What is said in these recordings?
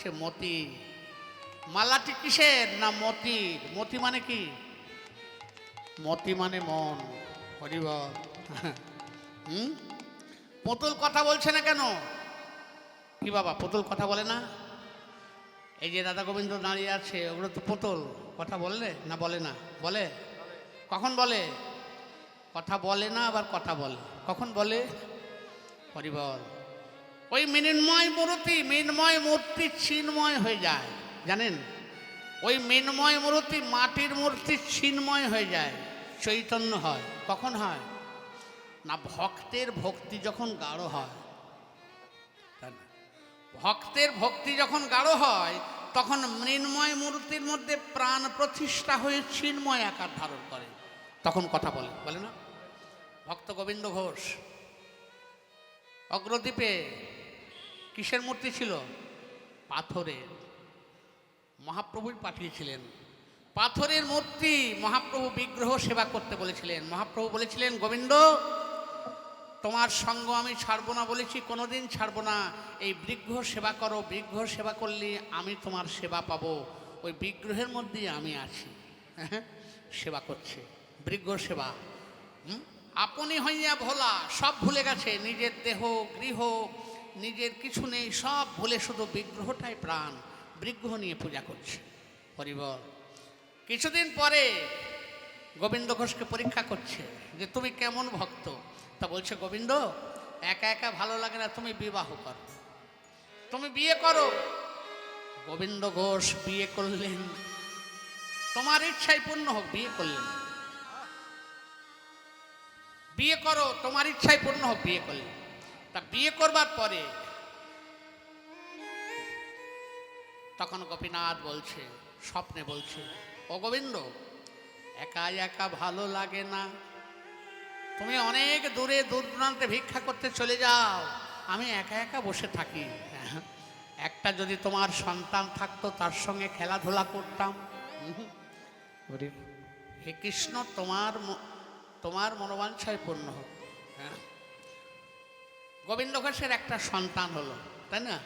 দিয়েছে মতি। মালাটি কিসের? না মতির। মতি মানে কি? মতি মানে মন। হরিবল। পুতুল কথা বলছে না কেন? কি বাবা পুতুল কথা বলে না? এই যে রাধা গোবিন্দ দাঁড়িয়ে আছে, ওগুলো তো পুতুল। কথা বললে না? বলে না? বলে। কখন বলে? কথা বলে না, আবার কথা বলে। কখন বলে? হরিবল। ওই মৃন্ময় মূর্তি চিন্ময় হয়ে যায়, জানেন? ওই মৃন্ময় মূর্তি, মাটির মূর্তি চিন্ময় হয়ে যায়, চৈতন্য হয়। কখন হয়? না ভক্তের ভক্তি যখন গাঢ় হয়। ভক্তের ভক্তি যখন গাঢ় হয়, তখন মৃন্ময় মূর্তির মধ্যে প্রাণ প্রতিষ্ঠা হয়ে চিন্ময় আকার ধারণ করে, তখন কথা বলে। বলে না? ভক্ত গোবিন্দ ঘোষ অগ্রদ্বীপে কিসের মূর্তি ছিল? পাথরের। মহাপ্রভুই পাঠিয়েছিলেন পাথরের মূর্তি। মহাপ্রভু বিগ্রহ সেবা করতে বলেছিলেন। মহাপ্রভু বলেছিলেন, গোবিন্দ তোমার সঙ্গ আমি ছাড়বো না বলেছি, কোনোদিন ছাড়বো না। এই বিগ্রহ সেবা করো, বিগ্রহ সেবা করলে আমি তোমার সেবা পাবো। ওই বিগ্রহের মধ্যেই আমি আছি। সেবা করছে, বিগ্রহ সেবা। আপনি হইয়া ভোলা, সব ভুলে গেছে, নিজের দেহ গৃহ নিজের কিছু নেই, সব ভুলে শুধু বিগ্রহটাই প্রাণ, বিগ্রহ নিয়ে পূজা করছে। হরিবল। কিছুদিন পরে গোবিন্দ ঘোষকে পরীক্ষা করছে যে তুমি কেমন ভক্ত। তা বলছে, গোবিন্দ একা একা ভালো লাগে না, তুমি বিবাহ করো, তুমি বিয়ে করো। গোবিন্দ ঘোষ বিয়ে করলেন। তোমার ইচ্ছাই পূর্ণ হোক। বিয়ে করলেন। বিয়ে করো, তোমার ইচ্ছাই পূর্ণ হোক। বিয়ে করলেন। তা বিয়ে করবার পরে তখন গোপীনাথ বলছে, স্বপ্নে বলছে, ও গোবিন্দ একা একা ভালো লাগে না, তুমি অনেক দূরে দূর দূরান্তে ভিক্ষা করতে চলে যাও, আমি একা একা বসে থাকি। একটা যদি তোমার সন্তান থাকতো, তার সঙ্গে খেলাধুলা করতাম। হে কৃষ্ণ, তোমার মনোবাঞ্ছায় পূর্ণ হোক। গোবিন্দ ঘোষের একটা সন্তান হলো, তাই না?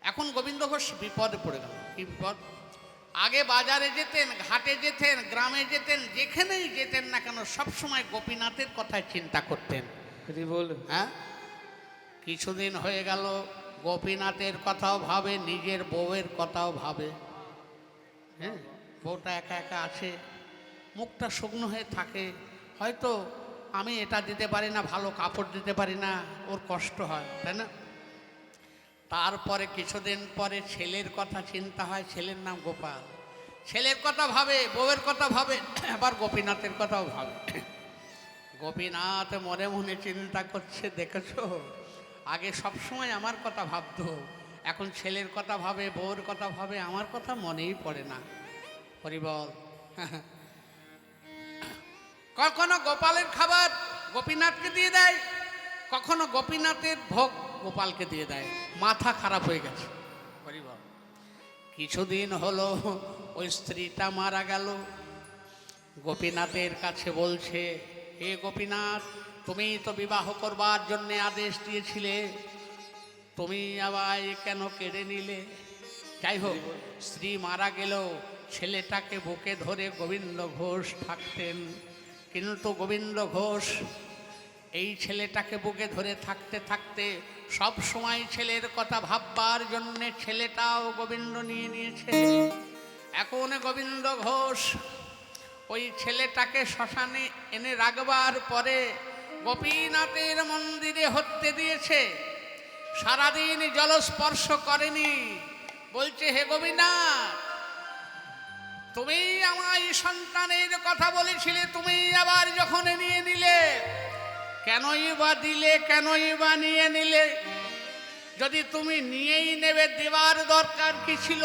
এখন গোবিন্দ ঘোষ বিপদে পড়ে গেল। কি বিপদ? আগে বাজারে যেতেন, ঘাটে যেতেন, গ্রামে যেতেন, যেখানেই যেতেন না কেন সবসময় গোপীনাথের কথাই চিন্তা করতেন। হ্যাঁ, কিছুদিন হয়ে গেল গোপীনাথের কথাও ভাবে, নিজের বউয়ের কথাও ভাবে। হ্যাঁ, বউটা একা একা আছে, মুখটা শুকনো হয়ে থাকে। হয়তো আমি এটা দিতে পারি না, ভালো কাপড় দিতে পারি না, ওর কষ্ট হয়, তাই না? তারপরে কিছুদিন পরে ছেলের কথা চিন্তা হয়। ছেলের নাম গোপাল। ছেলের কথা ভাবে, বউয়ের কথা ভাবে, আবার গোপীনাথের কথাও ভাবে। গোপীনাথ মনে মনে চিন্তা করছে, দেখেছো আগে সবসময় আমার কথা ভাবতো, এখন ছেলের কথা ভাবে, বউয়ের কথা ভাবে, আমার কথা মনেই পড়ে না। হরিবল। কখনো গোপালের খাবার গোপীনাথকে দিয়ে দেয়, কখনো গোপীনাথের ভোগ গোপালকে দিয়ে দেয়। মাথা খারাপ হয়ে গেছে। হরিবল। কিছুদিন হলো ওই স্ত্রীটা মারা গেল। গোপীনাথের কাছে বলছে, হে গোপীনাথ, তুমি তো বিবাহ করবার জন্য আদেশ দিয়েছিলে, তুমি আবার কেন কেড়ে নিলে? যাই হোক, স্ত্রী মারা গেল, ছেলেটাকে বুকে ধরে গোবিন্দ ঘোষ থাকতেন। কিন্তু গোবিন্দ ঘোষ এই ছেলেটাকে বুকে ধরে থাকতে থাকতে সব সময় ছেলের কথা ভাববার জন্যে ছেলেটাও গোবিন্দ নিয়ে নিয়েছে। এখন গোবিন্দ ঘোষ ওই ছেলেটাকে শ্মশানে এনে রাখবার পরে গোপীনাথের মন্দিরে হত্যে দিয়েছে। সারাদিন জলস্পর্শ করেনি। বলছে, হে গোপীনাথ, তুমি আমায় সন্তানের কথা বলেছিলে, তুমি আবার যখন নিয়ে নিলে, কেনই বা দিলে, কেনই বা নিয়ে নিলে? যদি তুমি নিয়েই নেবে, দেবার দরকার কি ছিল?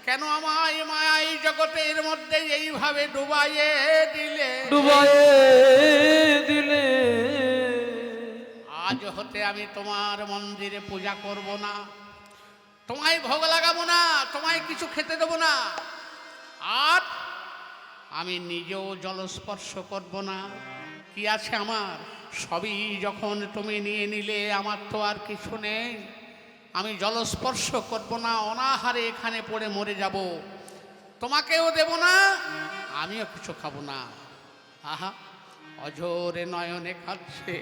কেন আমায় মায়াই জগতের মধ্যে এইভাবে ডুবাইয়ে দিলে? আজ হতে আমি তোমার মন্দিরে পূজা করব না, তোমায় ভোগ লাগাবো না, তোমায় কিছু খেতে দেবো না, আর আমি নিজেও জলস্পর্শ করব না। কি আছে আমার? সবই যখন তুমি নিয়ে নিলে, আমার তো আর কিছু নেই। আমি জলস্পর্শ করব না, অনাহারে এখানে পড়ে মরে যাব, তোমাকেও দেব না, আমিও কিছু খাবো না। আহা, অঝোরে নয়নে কাঁদছে,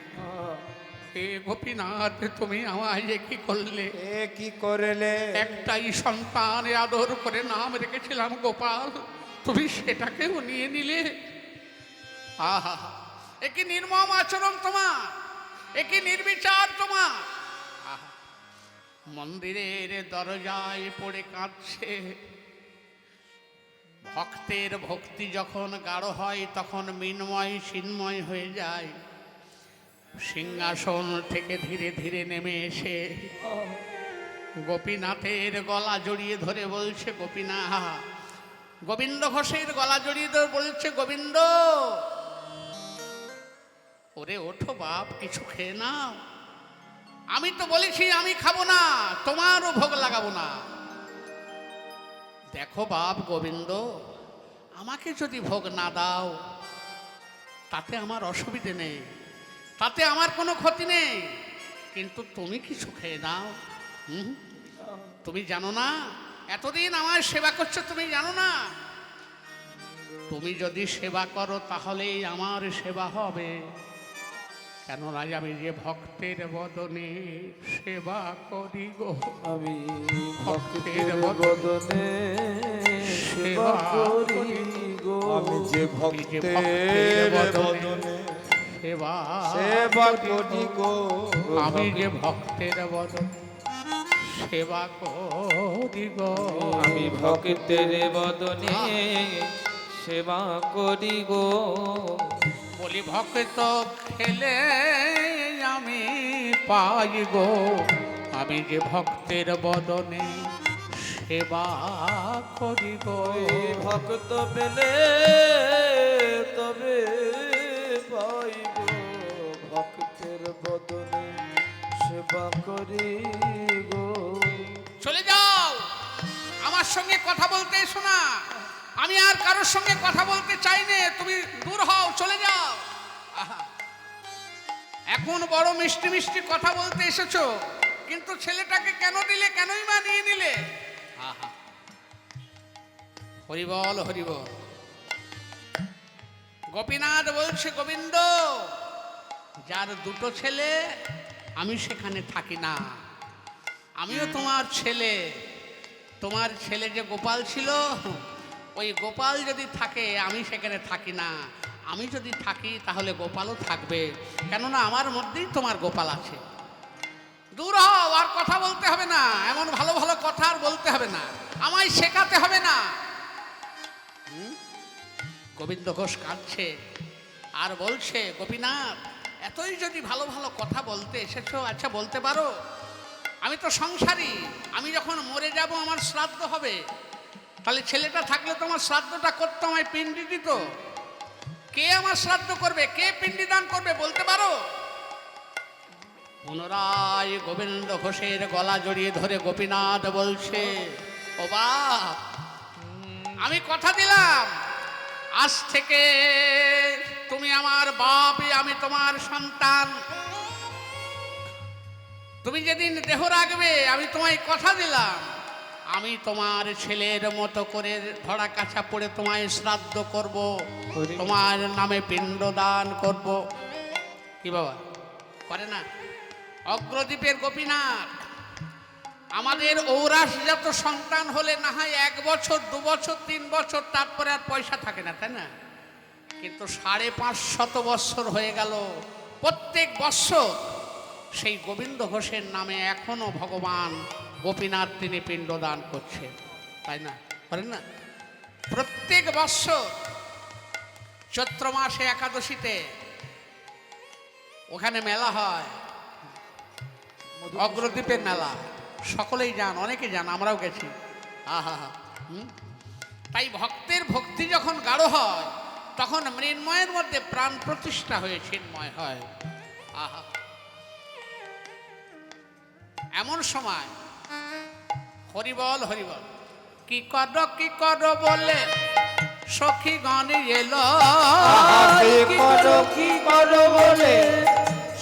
হে গোপীনাথ তুমি আমায় কি করলে? কি করলে? একটাই সন্তান আদর করে নাম রেখেছিলাম গোপাল, তুমি সেটাকেও নিয়ে নিলে। আহা, একই নির্মম আচরণ তোমার, একই নির্বিচার তোমার। আহা, মন্দিরের দরজায় পড়ে কাঁদছে। ভক্তের ভক্তি যখন গাঢ় হয় তখন মিন্ময় চিন্ময় হয়ে যায়। সিংহাসন থেকে ধীরে ধীরে নেমে এসে গোপীনাথের গলা জড়িয়ে ধরে বলছে, গোপীনাথ, গোবিন্দ ঘোষের গলা জড়িয়ে ধরে বলছে, গোবিন্দ, ওরে ওঠো বাপ, কিছু খেয়ে নাও। আমি তো বলেছি আমি খাবো না, তোমারও ভোগ লাগাবো না। দেখো বাপ গোবিন্দ, আমাকে যদি ভোগ না দাও তাতে আমার অসুবিধে নেই, তাতে আমার কোনো ক্ষতি নেই, কিন্তু তুমি কিছু খেয়ে নাও। তুমি জানো না এতদিন আমার সেবা করছো, তুমি জানো না? তুমি যদি সেবা করো তাহলেই আমার সেবা হবে, কেননা আমি যে ভক্তের বদনে সেবা করি গো, আমি ভক্তের বদনে সেবা করি গো, আমি যে ভক্তের বদনে সেবা করি গো, আমি যে ভক্তের বদনে সেবা করি গো, আমি ভক্তের বদনে সেবা করি গো। বলি ভক্ত খেলে আমি পাই গো, আমি যে ভক্তের বদনে সেবা করি গো। ভক্ত পেলে তবে পাইব, ভক্তের বদনে সেবা করি গো। চলে যাও, আমার সঙ্গে কথা বলতে এসো না, আমি আর কারোর সঙ্গে কথা বলতে চাই না, তুমি দূর হও, চলে যাও। আহা, এখন বড় মিষ্টি মিষ্টি কথা বলতে এসেছো, কিন্তু ছেলেটাকে কেন দিলে, কেনই বা নিয়ে নিলে? আহা, হরিবল হরিবল। গোপীনাথ বলছে, গোবিন্দ, যার দুটো ছেলে আমি সেখানে থাকি না, আমিও তোমার ছেলে। তোমার ছেলে যে গোপাল ছিল, ওই গোপাল যদি থাকে আমি সেখানে থাকি না, আমি যদি থাকি তাহলে গোপালও থাকবে, কেননা আমার মধ্যেই তোমার গোপাল আছে। দূর হও, আর কথা বলতে হবে না, এমন ভালো ভালো কথা আর বলতে হবে না, আমায় শেখাতে হবে না। গোবিন্দ ঘোষ কাঁদছে আর বলছে, গোপীনাথ, এতই যদি ভালো ভালো কথা বলতে এসেছো, আচ্ছা বলতে পারো, আমি তো সংসারী, আমি যখন মরে যাব আমার শ্রাদ্ধ হবে, তাহলে ছেলেটা থাকলে তো আমার শ্রাদ্ধটা করতো, আমায় পিণ্ডি দিত, কে আমার শ্রাদ্ধ করবে, কে পিণ্ডি দান করবে, বলতে পারো? পুনরায় গোবিন্দ ঘোষের গলা জড়িয়ে ধরে গোপীনাথ বলছে, ও বাপ, আমি কথা দিলাম, আজ থেকে তুমি আমার বাপ, আমি তোমার সন্তান, তুমি যেদিন দেহ রাখবে আমি তোমায় কথা দিলাম, আমি তোমার ছেলের মতো করে ধরা কাছা পড়ে তোমায় শ্রাদ্ধ করব, তোমার নামে পিণ্ড দান করব। কি বাবা করে না? অগ্রদ্বীপের গোপীনাথ, আমাদের ঔরাসজাত সন্তান হলে না হয় 1 বছর 2 বছর 3 বছর, তারপরে আর পয়সা থাকে না, তাই না? কিন্তু 550 বৎসর হয়ে গেল, প্রত্যেক বৎসর সেই গোবিন্দ ঘোষের নামে এখনো ভগবান গোপীনাথ তিনি পিণ্ডদান করছেন, তাই না? করেন না? প্রত্যেক বৎসর চৈত্র মাসে একাদশীতে ওখানে মেলা হয়, অগ্রদ্বীপের মেলা, সকলেই যান, অনেকে যান, আমরাও গেছি। আহা, তাই ভক্তের ভক্তি যখন গাঢ় হয় তখন মৃন্ময়ের মধ্যে প্রাণ প্রতিষ্ঠা হয়ে চিন্ময় হয়। আহা, এমন সময় হরিবল হরিবল, কি কর বলে সখী গণ এলো, কি করো বলে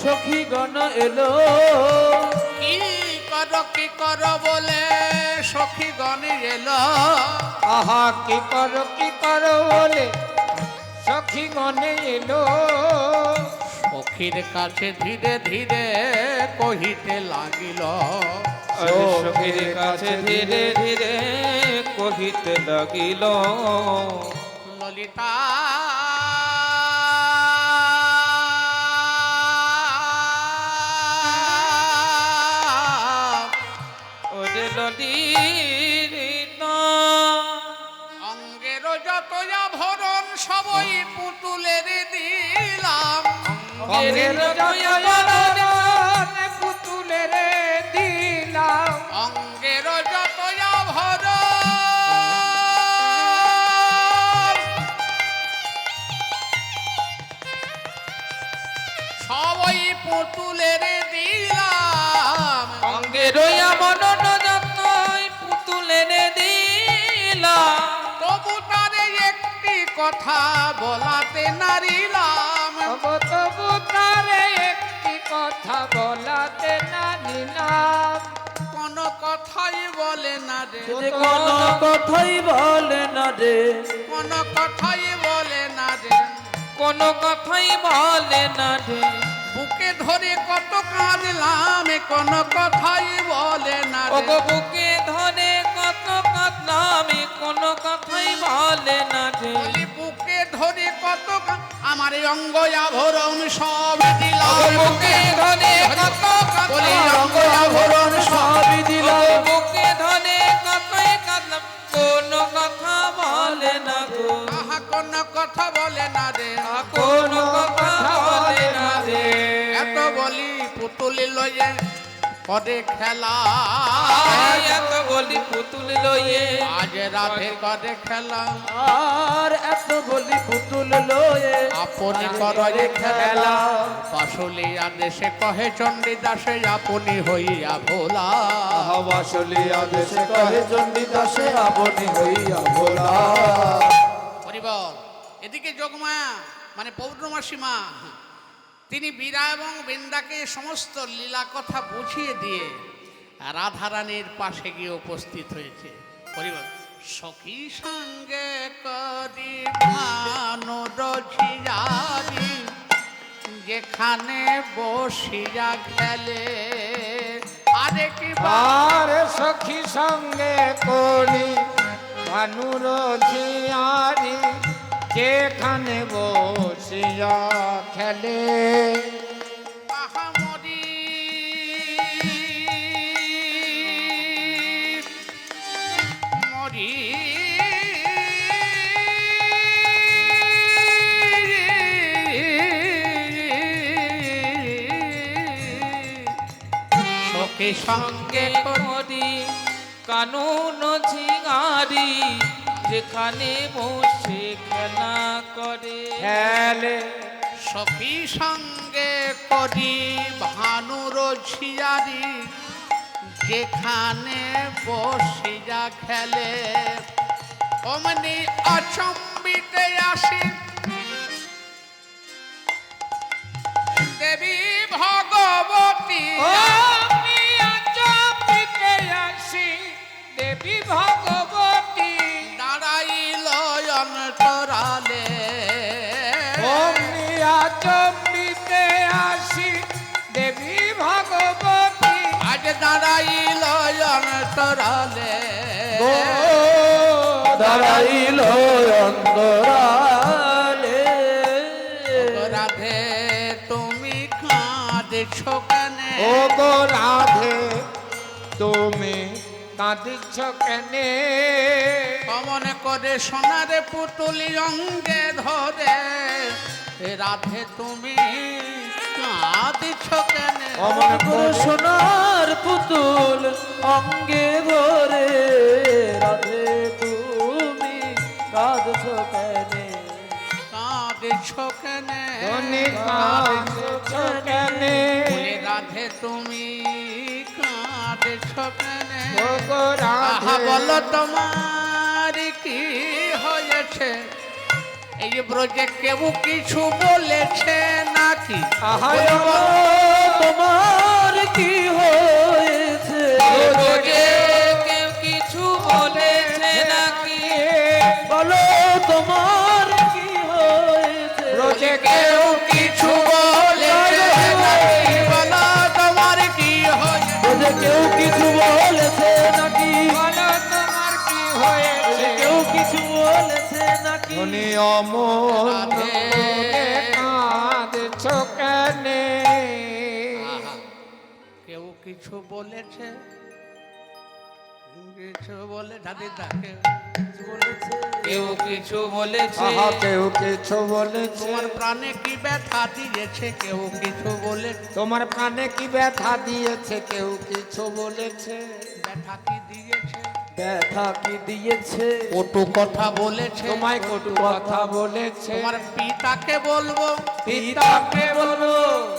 সখী গণ এলো, কি কি করো বলে সখী গণে এলো আহা কি করো বলে সখী মনে এলো সখীর কাছে ধীরে ধীরে কহিতে লাগিল সখীর কাছে ধীরে ধীরে কহিতে লাগিল ললিতা ওরে ললিতা অঙ্গের যত আভরণ সবই পুতুলের দিলাম অঙ্গের জয়বরণ পুতুলের দিলাম অঙ্গের যত আভরণ সবই পুতুলের দিলাম অঙ্গের মনন যত্নই পুতুলের দিলাম তবু তারে একটি কথা বলাতে নারিলাম তবু তারে একটি কথা বলাতে না নিলাম কোন কথাই বলে না রে কোনো কথাই বলে না রে কোন কথাই বলে না রে কোনো কথাই বলে না রে বুকে ধরে কত কাঁদলাম কোন কথাই বলে না রে ওগো বুকে ধরে কত কাঁদলাম কোনো কথাই বলে না রে বলি বুকে ধরে কত আমার এই অঙ্গ আভরণ সব দিলাম বুকে ধরে কত বলি অঙ্গ কাঁদলাম আভরণ সব দিলাম বুকে ধরে কতই কাঁদলাম কোনো কথা বলে না গো আহা কোন কথা বলে না রে কোনো কথা বলে না রে এত বলি পুতুলি লয়ে করে খেলা এত বলি পুতুল লইয়ে আজ রাধে করে খেলা আর এত বলি পুতুল লয়ে আপনি করে খেলা পাশলিয়া দেশে কহে চণ্ডীদাসে আপনি হইয়া ভোলা বাসলিয়া দেশে কহে চণ্ডীদাসে আপনি হইয়া ভোলা পরিবার এদিকে যোগমায়া মানে পৌর্ণমাসী মা তিনি বীরা এবং বৃন্দাকে সমস্ত লীলা কথা বুঝিয়ে দিয়ে রাধারানীর পাশে গিয়ে উপস্থিত হয়েছে পরিবার সখী সঙ্গে করি ভানু রঝিয়ারি যেখানে বসিয়া খেলে আরে কি আর সখী সঙ্গে করি ভানুর ঝিয়ারি যেখানে বসিয়া খেলে আহামরি মরি সখী সঙ্গে করি কানুন ঝিঙারি যেখানে বসে খেলা করে খেলে সখী সঙ্গে করি ভানুর ঝিয়ারি যেখানে বসিয়া খেলে অমনি অচম্বিতে আসি দেবী ভগবতী আসি দেবী ভগবতী দাঁড়াইল অন্তরালে অমনিয়া চম্বিতে আসি দেবী ভগবতী আজ দাঁড়াইল অন্তরালে দাঁড়াইল অন্তরালে রাধে তুমি কাঁদছ কেন ও গো রাধে তুমি কাঁদিছ কেনে কমন করে সোনারে পুতুলি অঙ্গে ধরে রাধে তুমি কাঁদছ কেন অমন করে সোনার পুতুল অঙ্গে ধরে রাধে তুমি কাঁদছ কেনে কাঁদছ কেন ধনী কাঁদছ কেনে বলে রাধে তুমি কাঁদছ কেন ও গো আহা রাধে বলো তোমার কি হয়েছে এই ব্রজে কেউ কিছু বলেছে নাকি আহায় তোমার কি হয়েছে অমন রাধে। কাঁদছ কেনে? আহা, কেউ কিছু বলেছে, কিছু বলে দাদিদা কেউ বলেছে কেউ কিছু বলেছে আহা কেউ কিছু বলেছে, তোমার প্রাণে কি ব্যথা দিয়েছে, কেউ কিছু বলে তোমার প্রাণে কি ব্যথা দিয়েছে, কেউ কিছু বলেছে। ব্যথা কি দিয়েছে, ব্যথা কি দিয়েছে, কটু কথা বলেছে, তোমায় কটু কথা বলেছে। তোমার পিতাকে বলবো, পিতাকে বলবো,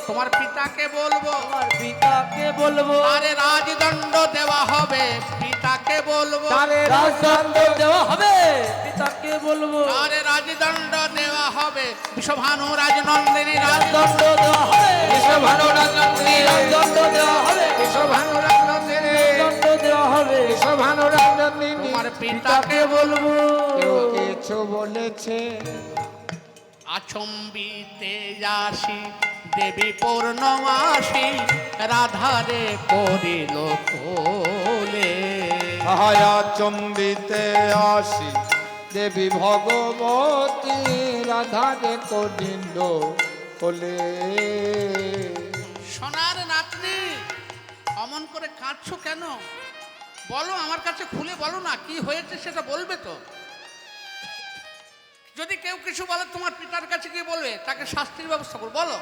তোমার পিতাকে বলবো, আমার পিতাকে বলবো, আরে রাজদণ্ড দেওয়া হবে, পিতাকে বলবো, তারে রাজদণ্ড দেওয়া হবে, পিতাকে বলবো, আরে রাজদণ্ড দেওয়া হবে, বিশ্বভানু রাজনন্দিনী রাজদণ্ড দেওয়া হবে, বিশ্বভানু রাজনন্দিনী, রাজদণ্ড দেওয়া হবে, বিশ্বভানু রাজনন্দিনী, রাজদণ্ড দেওয়া হবে, বিশ্বভানু রাজনন্দিনী। তোমার পিতাকে পিতাকে বলবো, কেউ কিছু বলেছে, আচম্বিতে আসি দেবী পূর্ণমাসী রাধারে করিল কোলে। আহায়া চম্বিতে আসি দেবী ভগবতী রাধারে করিল কোলে। সোনার নাতনি, অমন করে কাঁদছো কেন? বলো, আমার কাছে খুলে বলো না, কি হয়েছে সেটা বলবে তো। যদি কেউ কিছু বলে তোমার পিতার কাছে গিয়ে বলবে, তাকে শাস্তির ব্যবস্থা করো, বলো।